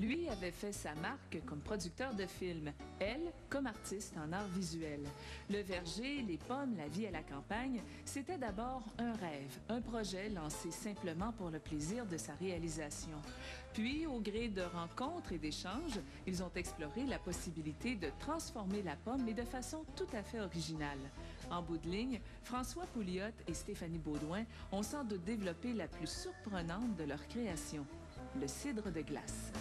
Lui avait fait sa marque comme producteur de films, elle comme artiste en art visuel. Le verger, les pommes, la vie à la campagne, c'était d'abord un rêve, un projet lancé simplement pour le plaisir de sa réalisation. Puis, au gré de rencontres et d'échanges, ils ont exploré la possibilité de transformer la pomme, mais de façon tout à fait originale. En bout de ligne, François Pouliot et Stéphanie Baudouin ont sans doute développé la plus surprenante de leur création, le cidre de glace.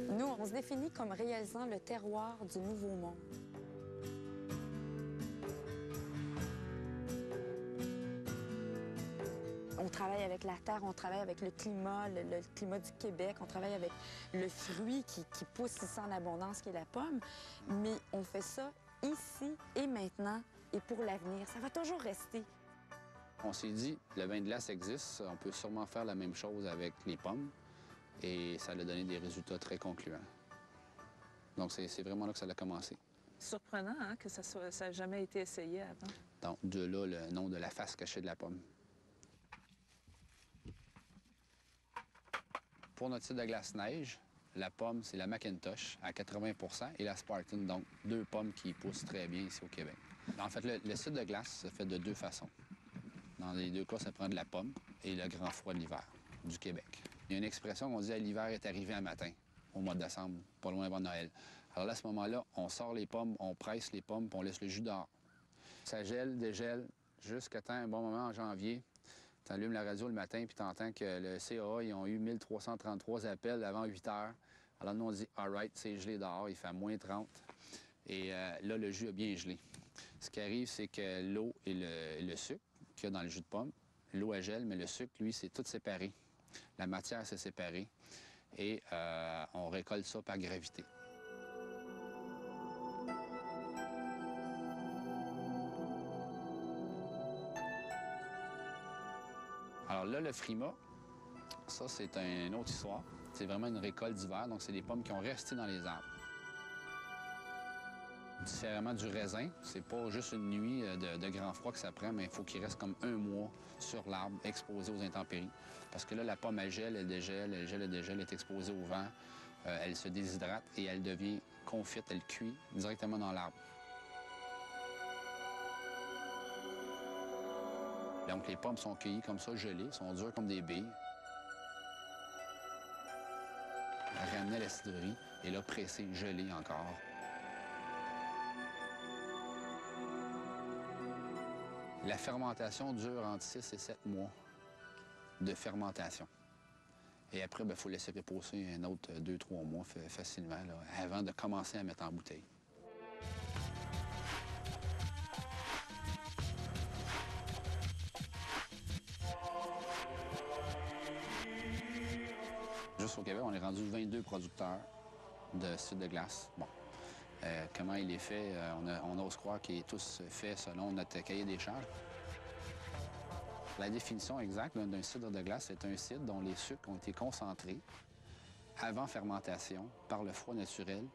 Nous, on se définit comme réalisant le terroir du Nouveau Monde. On travaille avec la terre, on travaille avec le climat du Québec, on travaille avec le fruit qui pousse ici en abondance, qui est la pomme. Mais on fait ça ici et maintenant et pour l'avenir. Ça va toujours rester. On s'est dit, le vin de glace existe, on peut sûrement faire la même chose avec les pommes. Et ça a donné des résultats très concluants. Donc, c'est vraiment là que ça a commencé. Surprenant, hein, que ça n'a jamais été essayé avant. Donc, de là, le nom de la face cachée de la pomme. Pour notre cidre de glace neige, la pomme, c'est la Macintosh à 80 et la Spartan, donc deux pommes qui poussent très bien ici au Québec. En fait, le cidre de glace se fait de deux façons. Dans les deux cas, ça prend de la pomme et le grand froid de l'hiver du Québec. Il y a une expression qu'on dit « l'hiver est arrivé un matin », au mois de décembre, pas loin avant Noël. Alors là, à ce moment-là, on sort les pommes, on presse les pommes, puis on laisse le jus dehors. Ça gèle, dégèle, jusqu'à temps, un bon moment en janvier. Tu allumes la radio le matin, puis tu entends que le CAA, ils ont eu 1333 appels avant 8 heures. Alors nous, on dit « all right, c'est gelé dehors, il fait moins 30 ». Et là, le jus a bien gelé. Ce qui arrive, c'est que l'eau et le sucre qu'il y a dans le jus de pomme, l'eau, elle gèle, mais le sucre, lui, c'est tout séparé. La matière s'est séparée et on récolte ça par gravité. Alors là, le frima, ça, c'est une autre histoire. C'est vraiment une récolte d'hiver, donc c'est des pommes qui ont resté dans les arbres. Différemment du raisin, c'est pas juste une nuit de grand froid que ça prend, mais il faut qu'il reste comme un mois sur l'arbre, exposé aux intempéries. Parce que là, la pomme, elle gèle, elle dégèle, elle gèle, elle dégèle, elle est exposée au vent, elle se déshydrate et elle devient confite, elle cuit directement dans l'arbre. Donc les pommes sont cueillies comme ça, gelées, sont dures comme des billes. Ramenées à la cidrerie et là, pressées, gelées encore. La fermentation dure entre 6 et 7 mois de fermentation. Et après, il faut laisser reposer un autre 2-3 mois facilement là, avant de commencer à mettre en bouteille. Juste au Québec, on est rendu 22 producteurs de cidre de glace. Bon. Comment il est fait, on ose croire qu'il est tous fait selon notre cahier des charges. La définition exacte d'un cidre de glace, c'est un cidre dont les sucres ont été concentrés avant fermentation par le froid naturel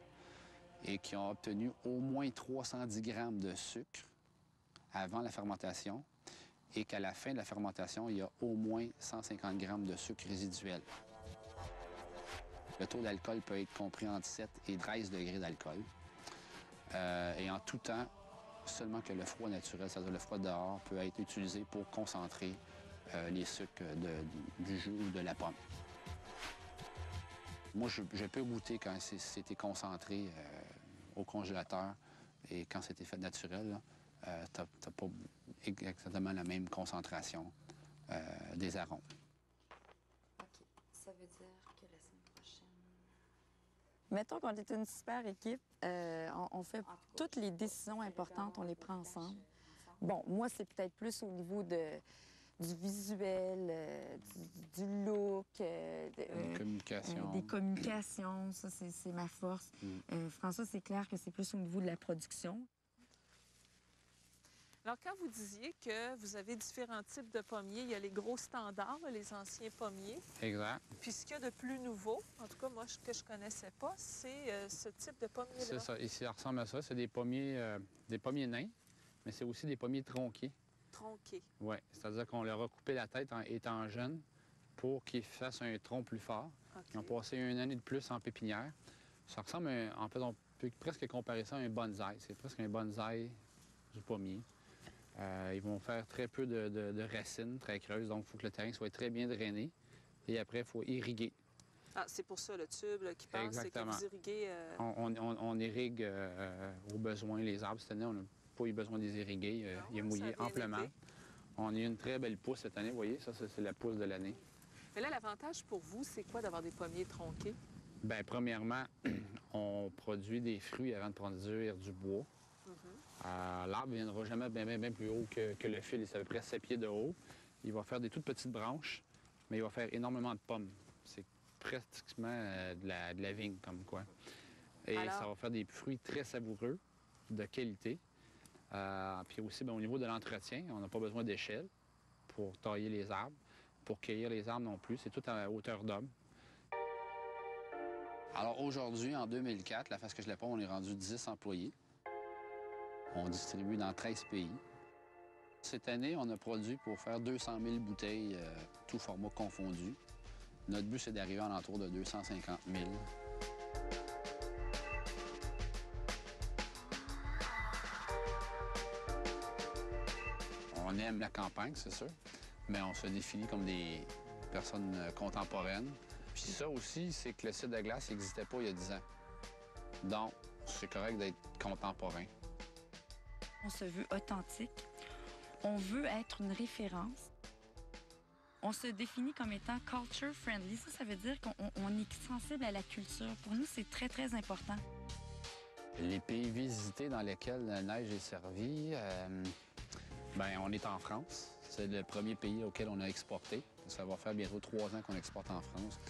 et qui ont obtenu au moins 310 grammes de sucre avant la fermentation et qu'à la fin de la fermentation, il y a au moins 150 grammes de sucre résiduel. Le taux d'alcool peut être compris entre 7 et 13 degrés d'alcool. Et en tout temps, seulement que le froid naturel, c'est-à-dire le froid dehors, peut être utilisé pour concentrer les sucres du jus ou de la pomme. Moi, je peux goûter quand c'était concentré au congélateur et quand c'était fait naturel, t'as pas exactement la même concentration des arômes. OK. Ça veut dire que la semaine prochaine... Mettons qu'on est une super équipe, on fait toutes les décisions importantes, on les prend ensemble. Bon, moi, c'est peut-être plus au niveau du visuel, du look, des communications, ça, c'est ma force. François, c'est clair que c'est plus au niveau de la production. Alors, quand vous disiez que vous avez différents types de pommiers, il y a les gros standards, là, les anciens pommiers. Exact. Puis ce qu'il y a de plus nouveau, en tout cas, moi, que je connaissais pas, c'est ce type de pommier-là. C'est ça. Ici, ça ressemble à ça. C'est des pommiers nains, mais c'est aussi des pommiers tronqués. Tronqués. Oui. C'est-à-dire qu'on leur a coupé la tête étant jeune pour qu'ils fassent un tronc plus fort. OK. Ils ont passé une année de plus en pépinière. Ça ressemble, en fait, on peut presque comparer ça à un bonsaï. C'est presque un bonsaï du pommier. Ils vont faire très peu de racines très creuses, donc il faut que le terrain soit très bien drainé. Et après, il faut irriguer. Ah, c'est pour ça, le tube là, qui passe, c'est que Exactement. vous irriguez... On irrigue aux besoins les arbres. Cette année, on n'a pas eu besoin de les irriguer. Il est ça a mouillé bien amplement. été. On a eu une très belle pousse cette année. Vous voyez, ça c'est la pousse de l'année. Mais là, l'avantage pour vous, c'est quoi d'avoir des pommiers tronqués? Bien, premièrement, on produit des fruits avant de produire du bois. L'arbre ne viendra jamais bien plus haut que le fil. C'est à peu près 7 pieds de haut. Il va faire des toutes petites branches, mais il va faire énormément de pommes. C'est pratiquement de la vigne, comme quoi. Et Alors? ça va faire des fruits très savoureux, de qualité. Puis aussi, bien, au niveau de l'entretien, on n'a pas besoin d'échelle pour tailler les arbres. Pour cueillir les arbres non plus, c'est tout à hauteur d'homme. Alors aujourd'hui, en 2004, la Face que je l'ai pas, on est rendu 10 employés. On distribue dans 13 pays. Cette année, on a produit pour faire 200 000 bouteilles, tout format confondu. Notre but, c'est d'arriver en entour de 250 000. On aime la campagne, c'est sûr, mais on se définit comme des personnes contemporaines. Puis ça aussi, c'est que le cidre de glace n'existait pas il y a 10 ans. Donc, c'est correct d'être contemporain. On se veut authentique. On veut être une référence. On se définit comme étant culture friendly. Ça veut dire qu'on est sensible à la culture. Pour nous, c'est très, très important. Les pays visités dans lesquels la neige est servie, bien, on est en France. C'est le premier pays auquel on a exporté. Ça va faire bientôt 3 ans qu'on exporte en France.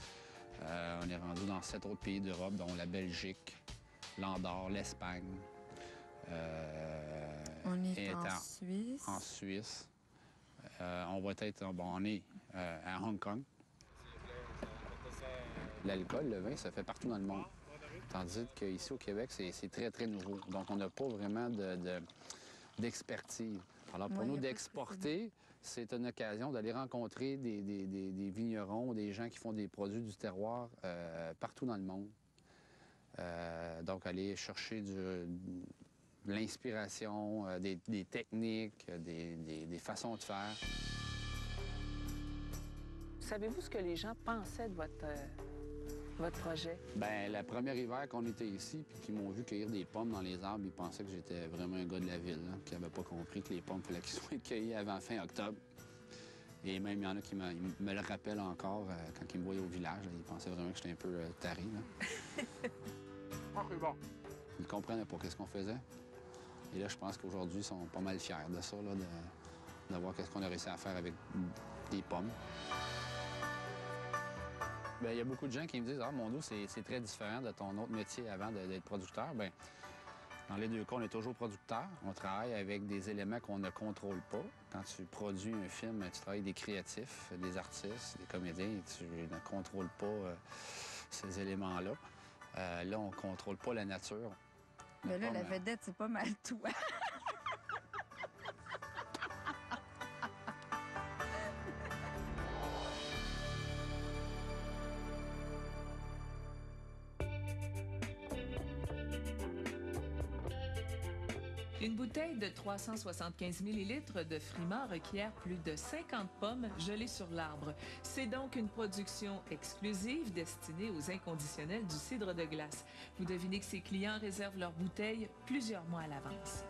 On est rendu dans 7 autres pays d'Europe, dont la Belgique, l'Andorre, l'Espagne. On est en Suisse. En Suisse. On va être... Bon, on est à Hong Kong. L'alcool, le vin, ça fait partout dans le monde. Tandis qu'ici, au Québec, c'est très, très nouveau. Donc, on n'a pas vraiment d'expertise. Alors, pour nous, d'exporter, c'est une occasion d'aller rencontrer des vignerons, des gens qui font des produits du terroir partout dans le monde. Donc, aller chercher de l'inspiration, des techniques, des façons de faire. Savez-vous ce que les gens pensaient de votre projet? Bien, le premier hiver qu'on était ici, puis qu'ils m'ont vu cueillir des pommes dans les arbres, ils pensaient que j'étais vraiment un gars de la ville, hein, qui n'avait pas compris que les pommes, il fallait qu'ils soient cueillies avant fin octobre. Et même, il y en a qui me le rappellent encore quand ils me voyaient au village. Là, ils pensaient vraiment que j'étais un peu taré. C'est bon. Ils ne comprenaient pas ce qu'on faisait. Et là, je pense qu'aujourd'hui, ils sont pas mal fiers de ça, là, de voir ce qu'on a réussi à faire avec des pommes. Bien, il y a beaucoup de gens qui me disent « Ah, mon dos, c'est très différent de ton autre métier avant d'être producteur. » Bien, dans les deux cas, on est toujours producteur. On travaille avec des éléments qu'on ne contrôle pas. Quand tu produis un film, tu travailles avec des créatifs, des artistes, des comédiens, et tu ne contrôles pas ces éléments-là. Là, on ne contrôle pas la nature. Mais là, la vedette, c'est pas mal toi. Une bouteille de 375 ml de Frima requiert plus de 50 pommes gelées sur l'arbre. C'est donc une production exclusive destinée aux inconditionnels du cidre de glace. Vous devinez que ses clients réservent leurs bouteilles plusieurs mois à l'avance.